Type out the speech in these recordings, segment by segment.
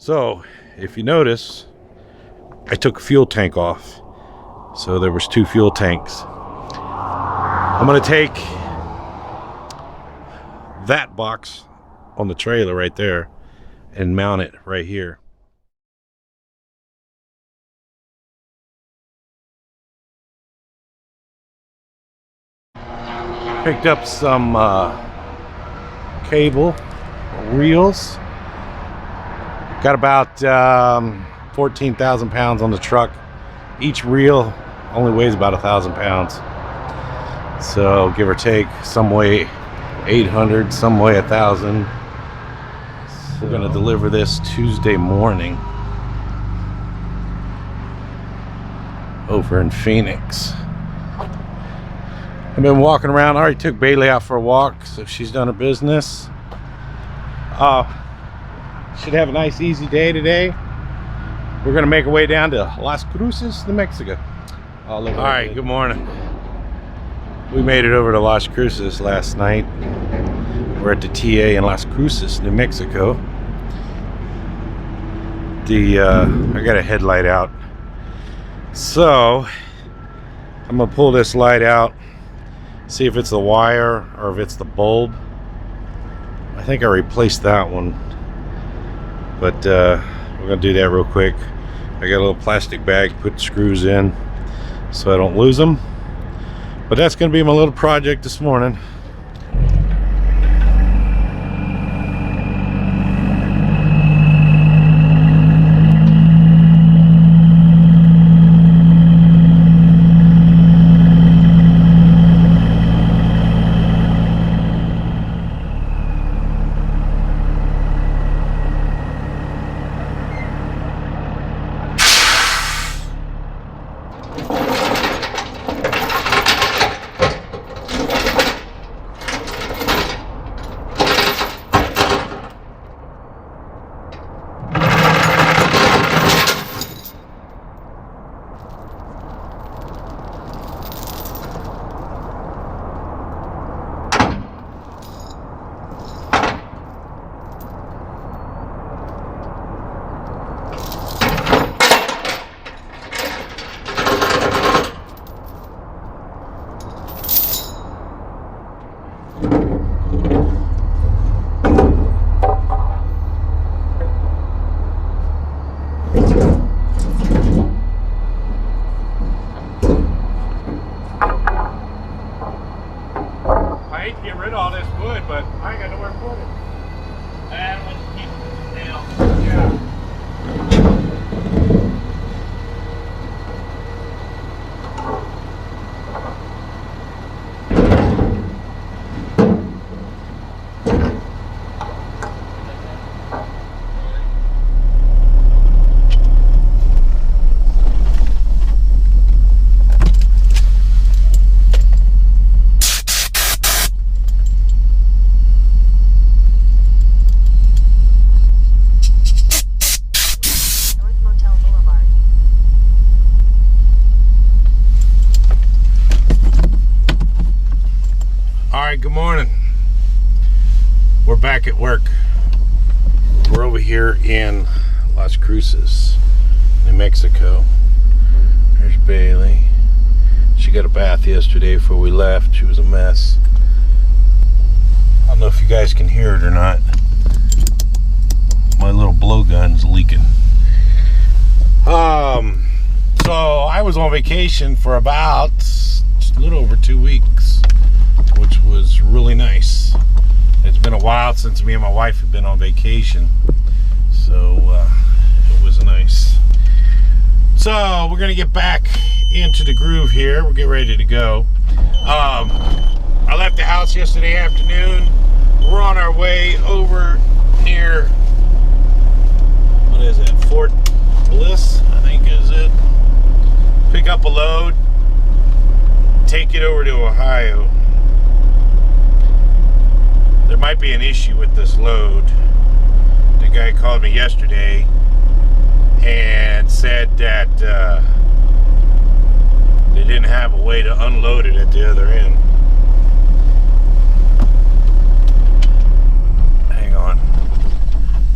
So, if you notice, I took a fuel tank off. So there was 2 fuel tanks. I'm gonna take that box on the trailer right there and mount it right here. Picked up some cable, reels. Got about 14,000 pounds on the truck. Each reel only weighs about 1,000 pounds. So give or take, some weigh 800, some weigh 1,000. So we're gonna deliver this Tuesday morning over in Phoenix. I've been walking around. I already took Bailey out for a walk, so she's done her business. Should have a nice easy day today. We're gonna make our way down to Las Cruces, New Mexico. All right, good morning. We made it over to Las Cruces last night. We're at the TA in Las Cruces, New Mexico. I got a headlight out, so I'm gonna pull this light out, see if it's the wire or if it's the bulb. I think I replaced that one, but we're gonna do that real quick. I got a little plastic bag, put screws in so I don't lose them. But that's gonna be my little project this morning. But I ain't got nowhere to put it. And let's keep it down. Yeah. Good morning. We're back at work. We're over here in Las Cruces, New Mexico. There's Bailey. She got a bath yesterday before we left. She was a mess. I don't know if you guys can hear it or not. My little blowgun's leaking. So I was on vacation for about just a little over 2 weeks, which was really nice. It's been a while since me and my wife have been on vacation, so it was nice. So we're gonna get back into the groove here. We'll get ready to go. I left the house yesterday afternoon. We're on our way over near, what is it, Fort Bliss, I think is it. Pick up a load, take it over to Ohio. There might be an issue with this load. The guy called me yesterday and said that they didn't have a way to unload it at the other end. Hang on.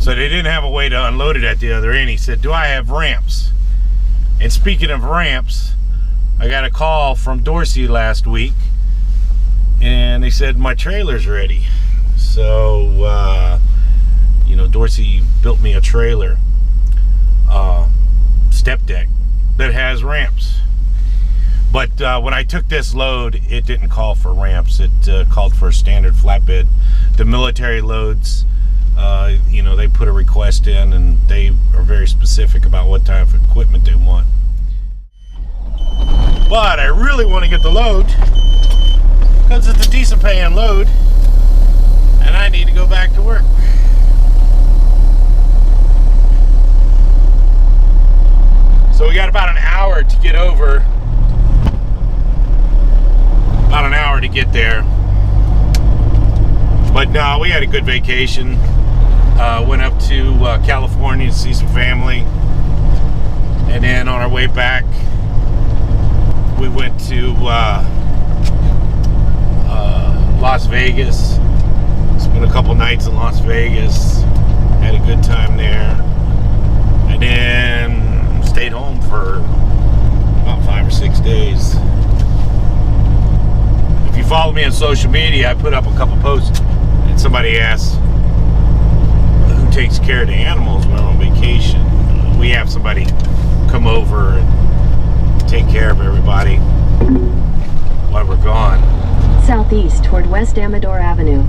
So they didn't have a way to unload it at the other end. He said, do I have ramps? And speaking of ramps, I got a call from Dorsey last week, and they said my trailer's ready. So, you know, Dorsey built me a trailer, Stepdeck, that has ramps. But when I took this load, it didn't call for ramps. It called for a standard flatbed. The military loads, you know, they put a request in, and they are very specific about what type of equipment they want. But I really want to get the load because it's a decent paying load, and I need to go back to work. So we got about an hour to get over. About an hour to get there. But no, we had a good vacation. Went up to California to see some family. And then on our way back, we went to Las Vegas. Spent a couple nights in Las Vegas. Had a good time there. And then stayed home for about 5 or 6 days. If you follow me on social media, I put up a couple posts, and somebody asked who takes care of the animals when we're on vacation. We have somebody come over and take care of everybody while we're gone. Southeast toward West Amador Avenue.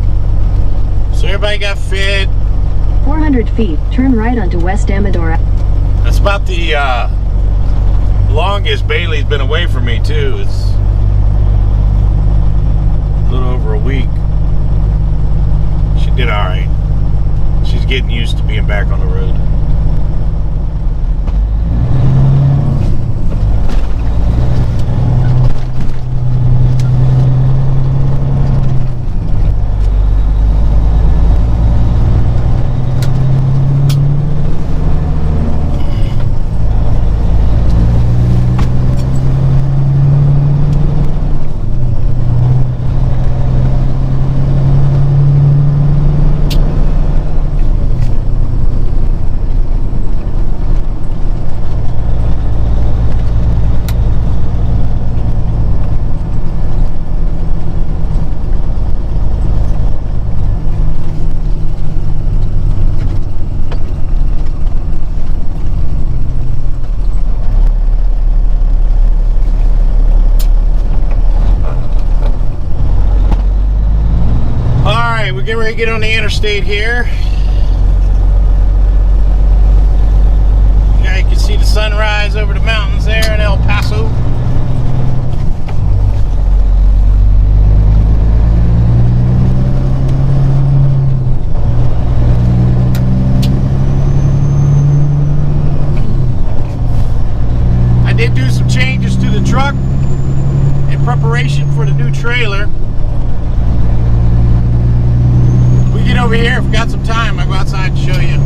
So everybody got fed. 400 feet, turn right onto West Amador. That's about the longest Bailey's been away from me, too. It's a little over a week. She did all right. She's getting used to being back on the road. We're getting ready to get on the interstate here. Yeah, you can see the sunrise over the mountains there in El Paso. I did do some changes to the truck in preparation for the new trailer. Get over here, if we got some time, I'll go outside and show you.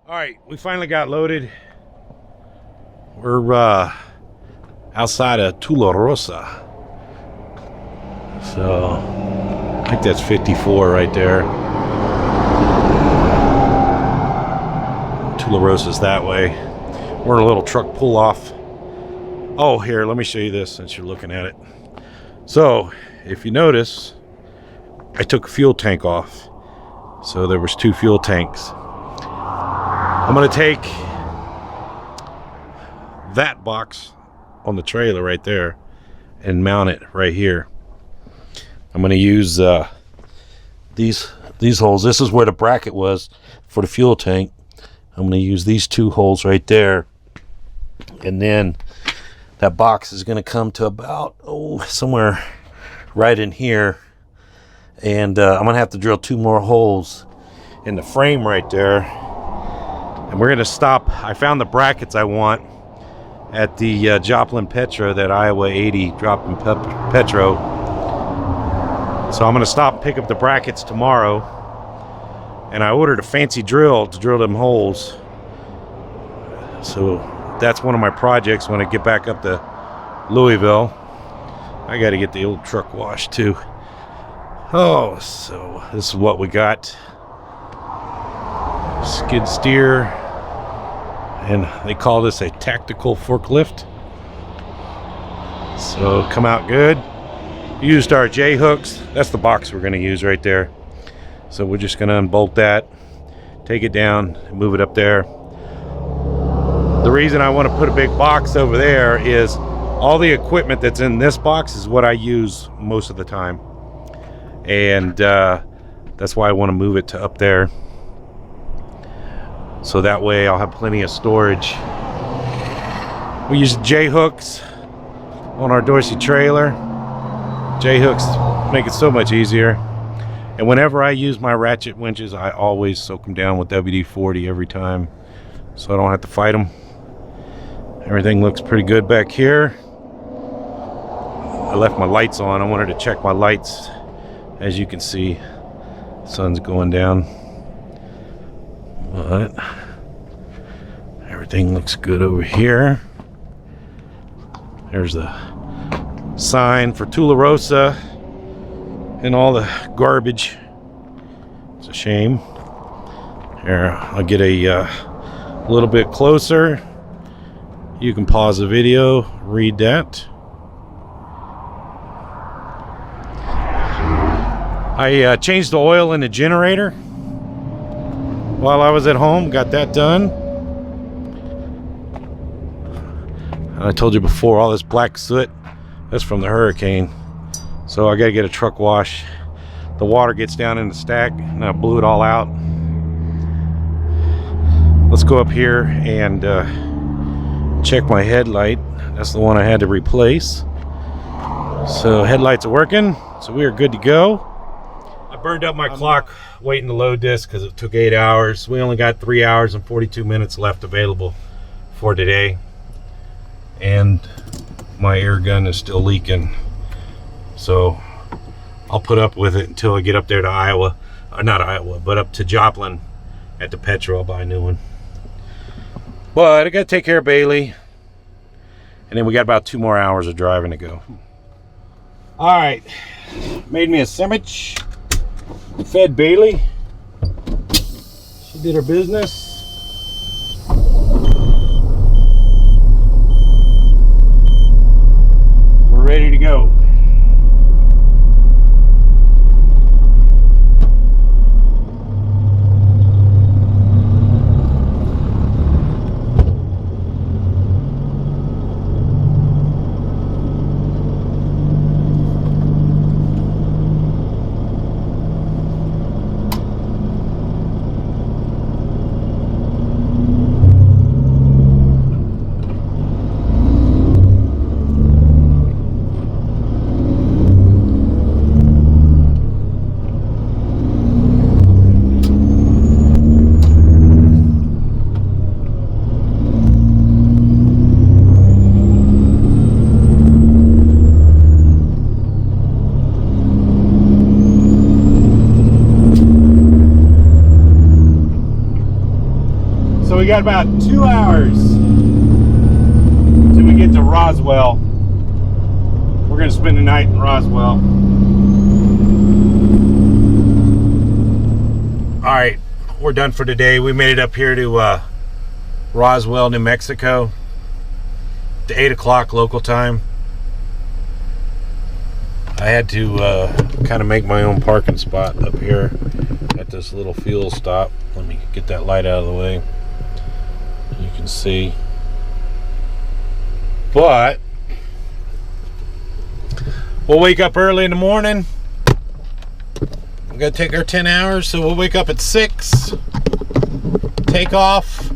All right, we finally got loaded. We're outside of Tularosa. So I think that's 54 right there. Tularosa's that way. We're in a little truck pull off. Oh, here, let me show you this since you're looking at it. So if you notice, I took a fuel tank off. So there was 2 fuel tanks. I'm gonna take that box on the trailer right there and mount it right here. I'm going to use these holes. This is where the bracket was for the fuel tank. I'm going to use these 2 holes right there, and then that box is going to come to about somewhere right in here, and I'm going to have to drill 2 more holes in the frame right there, and we're going to stop. I found the brackets I want, at the Joplin Petro, that Iowa 80 Joplin Petro. So I'm going to stop and pick up the brackets tomorrow. And I ordered a fancy drill to drill them holes. So that's one of my projects when I get back up to Louisville. I got to get the old truck washed too. Oh, so this is what we got. Skid steer. And they call this a tactical forklift. So come out good. Used our J hooks. That's the box we're going to use right there. So we're just going to unbolt that, take it down, move it up there. The reason I want to put a big box over there is all the equipment that's in this box is what I use most of the time. And that's why I want to move it to up there. So that way I'll have plenty of storage. We use J hooks on our Dorsey trailer. J hooks make it so much easier. And whenever I use my ratchet winches, I always soak them down with WD-40 every time, so I don't have to fight them. Everything looks pretty good back here. I left my lights on. I wanted to check my lights. As you can see, the sun's going down. But everything looks good over here. There's the sign for Tularosa and all the garbage. It's a shame. Here, I'll get a little bit closer. You can pause the video, read that. I changed the oil in the generator while I was at home. Got that done. I told you before, all this black soot, that's from the hurricane. So I gotta get a truck wash. The water gets down in the stack and I blew it all out. Let's go up here and check my headlight. That's the one I had to replace. So headlights are working, so we are good to go. I burned up my clock waiting to load this because it took 8 hours. We only got 3 hours and 42 minutes left available for today. And my air gun is still leaking. So I'll put up with it until I get up there to Iowa. Not Iowa, but up to Joplin at the Petro. I'll buy a new one. But I gotta take care of Bailey. And then we got about 2 more hours of driving to go. Alright. Made me a sandwich. Fed Bailey. She did her business. We're ready to go. So we got about 2 hours till we get to Roswell. We're gonna spend the night in Roswell. All right, we're done for today. We made it up here to Roswell, New Mexico, to 8 o'clock local time. I had to kind of make my own parking spot up here at this little fuel stop. Let me get that light out of the way. You can see. But we'll wake up early in the morning. We gotta take our 10 hours, so we'll wake up at 6. Take off.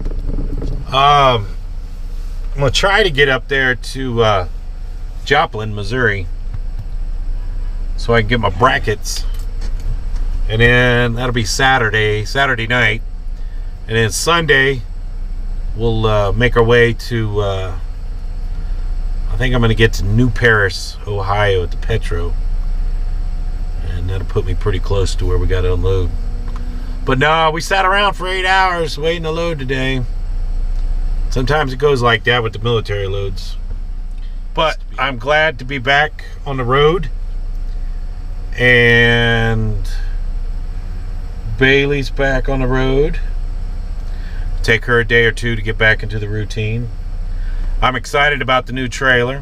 I'm gonna try to get up there to Joplin, Missouri, so I can get my brackets, and then that'll be Saturday night, and then Sunday we'll make our way to think I'm going to get to New Paris, Ohio at the Petro. And that'll put me pretty close to where we got to unload. But no, we sat around for 8 hours waiting to load today. Sometimes it goes like that with the military loads. But I'm glad to be back on the road. And Bailey's back on the road. Take her a day or two to get back into the routine. I'm excited about the new trailer.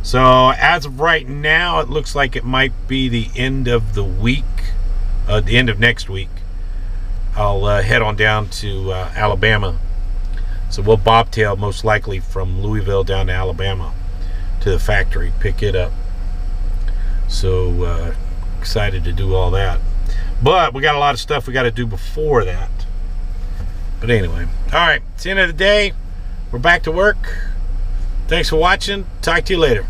So as of right now, it looks like it might be the end of the week, the end of next week. I'll head on down to Alabama. So we'll bobtail most likely from Louisville down to Alabama to the factory, pick it up. So excited to do all that. But we got a lot of stuff we got to do before that. But anyway, all right, it's the end of the day. We're back to work. Thanks for watching. Talk to you later.